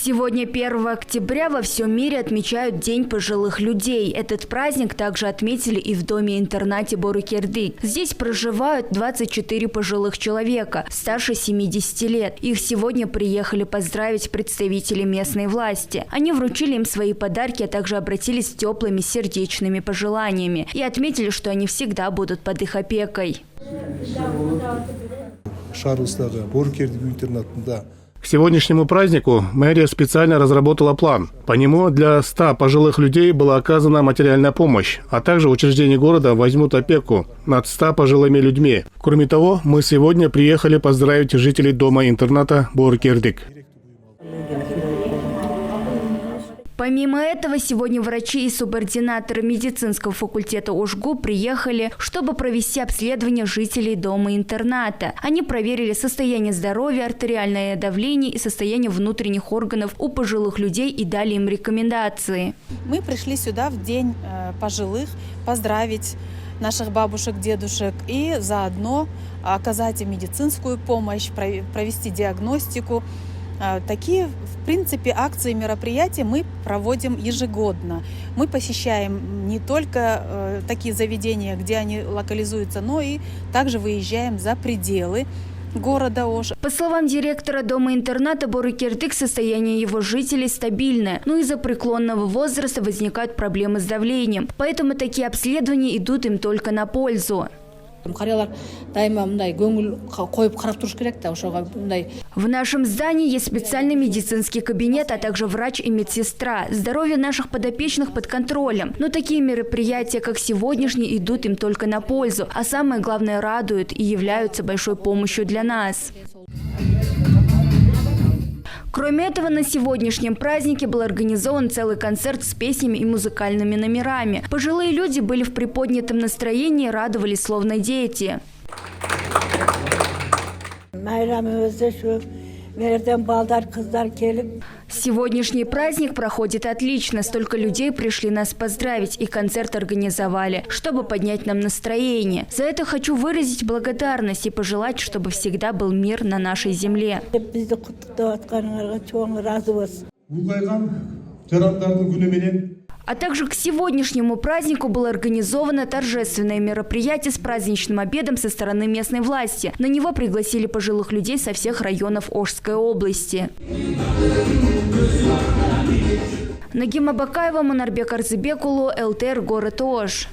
Сегодня, 1 октября, во всем мире отмечают День пожилых людей. Этот праздник также отметили и в доме-интернате Бору-Кердик. Здесь проживают 24 пожилых человека, старше 70 лет. Их сегодня приехали поздравить представители местной власти. Они вручили им свои подарки, а также обратились с теплыми сердечными пожеланиями и отметили, что они всегда будут под их опекой. К сегодняшнему празднику мэрия специально разработала план. По нему для 100 пожилых людей была оказана материальная помощь, а также учреждения города возьмут опеку над 100 пожилыми людьми. Кроме того, мы сегодня приехали поздравить жителей дома-интерната Бору-Кердик. Помимо этого, сегодня врачи и субординаторы медицинского факультета ОШГУ приехали, чтобы провести обследование жителей дома-интерната. Они проверили состояние здоровья, артериальное давление и состояние внутренних органов у пожилых людей и дали им рекомендации. Мы пришли сюда в День пожилых поздравить наших бабушек, дедушек и заодно оказать им медицинскую помощь, провести диагностику. Такие, в принципе, акции и мероприятия мы проводим ежегодно. Мы посещаем не только такие заведения, где они локализуются, но и также выезжаем за пределы города Ош. По словам директора дома-интерната Бору-Кердик, состояние его жителей стабильное, но из-за преклонного возраста возникают проблемы с давлением. Поэтому такие обследования идут им только на пользу. В нашем здании есть специальный медицинский кабинет, а также врач и медсестра. Здоровье наших подопечных под контролем. Но такие мероприятия, как сегодняшний, идут им только на пользу. А самое главное, радуют и являются большой помощью для нас. Кроме этого, на сегодняшнем празднике был организован целый концерт с песнями и музыкальными номерами. Пожилые люди были в приподнятом настроении и радовались словно дети. Сегодняшний праздник проходит отлично. Столько людей пришли нас поздравить и концерт организовали, чтобы поднять нам настроение. За это хочу выразить благодарность и пожелать, чтобы всегда был мир на нашей земле. А также к сегодняшнему празднику было организовано торжественное мероприятие с праздничным обедом со стороны местной власти. На него пригласили пожилых людей со всех районов Ошской области. Нагима Бакаева, Манарбек Арзыбекулу, ЛТР, город Ош.